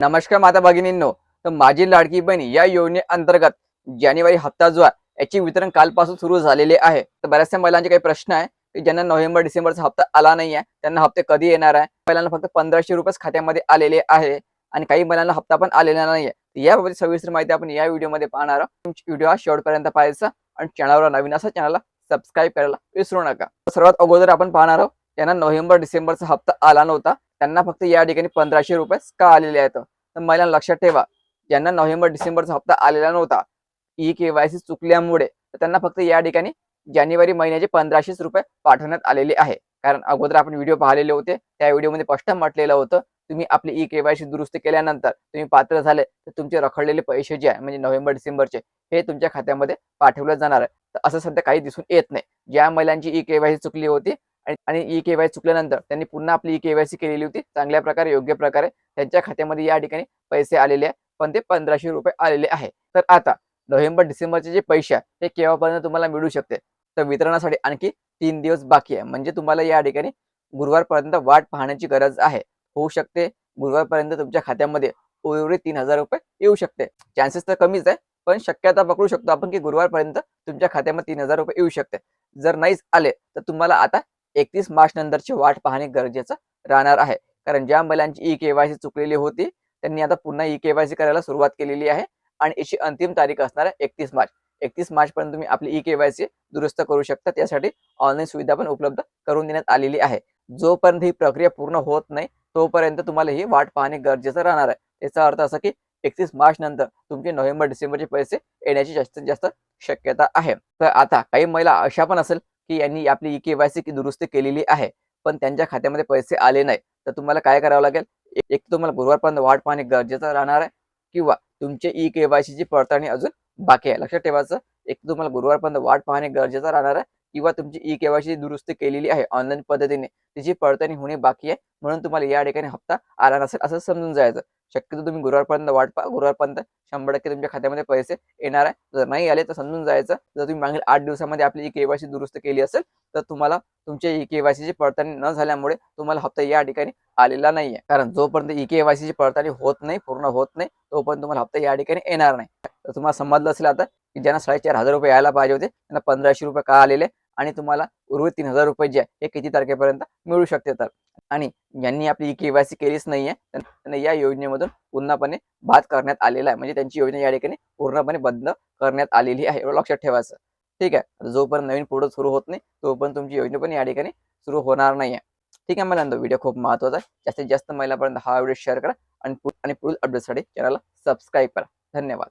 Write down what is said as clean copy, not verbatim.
नमस्कार माता भगिनींनो. तर माझी लाडकी बहीण या योजनेअंतर्गत जानेवारी हप्ता जो आहे याचे वितरण कालपासून सुरू झालेले आहे. तर बऱ्याचशा महिलांचे काही प्रश्न आहे की ज्यांना नोव्हेंबर डिसेंबरचा हप्ता आला नाही आहे, त्यांना हप्ते कधी येणार आहे. महिलांना फक्त 1500 रुपये खात्यामध्ये आलेले आहे आणि काही महिलांना हप्ता पण आलेला नाही आहे. याबाबत सविस्तर माहिती आपण या व्हिडिओमध्ये पाहणार आहोत. व्हिडिओ हा शेवटपर्यंत पाहायचा आणि चॅनलवर नवीन असा चॅनलला सबस्क्राईब करायला विसरू नका. सर्वात अगोदर आपण पाहणार आहोत त्यांना नोव्हेंबर डिसेंबरचा हप्ता आला नव्हता, त्यांना फक्त या ठिकाणी 1500 रुपये का आलेले आहेत. तर महिलांना लक्षात ठेवा, ज्यांना नोव्हेंबर डिसेंबरचा हप्ता आलेला नव्हता, ई-के-वाय-सी चुकल्यामुळे, तर त्यांना फक्त या ठिकाणी जानेवारी महिन्याचे 1500 रुपये पाठवण्यात आलेले आहे. कारण अगोदर आपण व्हिडिओ पाहिलेले होते, त्या व्हिडिओमध्ये स्पष्ट म्हटलेलं होतं, तुम्ही आपली ई-के-वाय-सी दुरुस्त केल्यानंतर तुम्ही पात्र झाले तर तुमचे रखडलेले पैसे जे आहे म्हणजे नोव्हेंबर डिसेंबरचे हे तुमच्या खात्यामध्ये पाठवले जाणार आहे. तर असं सध्या काही दिसून येत नाही. ज्या महिलांची ई-के-वाय-सी चुकली होती आणि ई-के-वाय-सी चुकल्यानंतर त्यांनी पुन्हा आपली ई-के-वाय-सी केलेली होती चांगल्या प्रकारे, योग्य प्रकारे, त्यांच्या खात्यामध्ये या ठिकाणी पैसे आलेले आहे, पण ते 1500 रुपये आलेले आहे. तर आता नोव्हेंबर डिसेंबरचे जे पैसे आहे ते केव्हापर्यंत तुम्हाला मिळू शकते, तर वितरणासाठी आणखी 3 दिवस बाकी आहे. म्हणजे तुम्हाला या ठिकाणी गुरुवारपर्यंत वाट पाहण्याची गरज आहे. होऊ शकते गुरुवारपर्यंत तुमच्या खात्यामध्ये उर्वरित 3000 रुपये येऊ शकते. चान्सेस तर कमीच आहे, पण शक्यता पकडू शकतो आपण की गुरुवारपर्यंत तुमच्या खात्यामध्ये 3000 रुपये येऊ शकते. जर नाहीच आले तर तुम्हाला आता 31 मार्च नंतरची वाट पाहणे गरजेचं राहणार आहे. कारण ज्या महिलांची ई-के-वाय-सी चुकलेली होती त्यांनी आता पुन्हा ई-के-वाय-सी करायला सुरुवात केलेली आहे आणि याची अंतिम तारीख असणार आहे 31 मार्च. 31 मार्चपर्यंत तुम्ही आपली ई-के-वाय-सी दुरुस्त करू शकता. त्यासाठी ऑनलाईन सुविधा पण उपलब्ध करून देण्यात आलेली आहे. जोपर्यंत ही प्रक्रिया पूर्ण होत नाही तोपर्यंत तुम्हाला ही वाट पाहणे गरजेचं राहणार आहे. याचा अर्थ असा की 31 मार्च नंतर तुमचे नोव्हेंबर डिसेंबरचे पैसे येण्याची जास्तीत जास्त शक्यता आहे. तर आता काही महिला अशा पण असेल की यांनी आपली ई-के-वाय-सी दुरुस्त केलेली आहे, पण त्यांच्या खात्यामध्ये पैसे आले नाही. तर तुम्हाला काय करावं लागेल, एक तुम्हाला गुरुवारपर्यंत वाट पाहणे गरजेचं राहणार आहे किंवा तुमचे ई-के-वाय-सीची पडताळणी अजून बाकी आहे. लक्षात ठेवायचं, एक तुम्हाला गुरुवारपर्यंत वाट पाहणे गरजेचं राहणार आहे किंवा तुमची ई-के-वाय-सी दुरुस्ती केलेली आहे ऑनलाईन पद्धतीने, तिची पडताळणी होणे बाकी आहे. म्हणून तुम्हाला या ठिकाणी हप्ता आला नसेल असं समजून जायचं. शक्यतो तुम्ही गुरुवारपर्यंत वाट पहा. गुरुवारपर्यंत 100% तुमच्या खात्यामध्ये पैसे येणार आहे. जर नाही आले तर समजून जायचं, जर तुम्ही मागील 8 दिवसामध्ये आपली ई-के-वाय-सी दुरुस्त केली असेल तर तुम्हाला तुमच्या ई-के-वाय-सीची पडताळणी न झाल्यामुळे तुम्हाला हप्ता या ठिकाणी आलेला नाहीये. कारण जोपर्यंत ई-के-वाय-सीची पडताळणी होत नाही, पूर्ण होत नाही, तोपर्यंत तुम्हाला हप्ता या ठिकाणी येणार नाही. तर तुम्हाला समजलं असेल आता की ज्यांना 4500 रुपये यायला पाहिजे होते त्यांना 1500 रुपये का आलेले आणि तुम्हाला उर्वरित 3000 रुपये जे आहे हे किती तारखेपर्यंत मिळू शकते. तर आणि ज्यांनी आपली ई-के-वाय-सी केलीच नाहीये त्यांना या योजनेमधून पूर्णपणे बाद करण्यात आलेला आहे. म्हणजे त्यांची योजना या ठिकाणी पूर्णपणे बंद करण्यात आलेली आहे. एवढं लक्षात ठेवायचं. ठीक आहे. जोपर्यंत नवीन पुढं सुरू होत नाही तोपर्यंत तुमची योजना पण या ठिकाणी सुरू होणार नाहीये. ठीक आहे महिलांनो, व्हिडिओ खूप महत्त्वाचा आहे. जास्तीत जास्त महिलांपर्यंत हा व्हिडिओ शेअर करा आणि पुढील अपडेटसाठी चॅनलला सबस्क्राईब करा. धन्यवाद.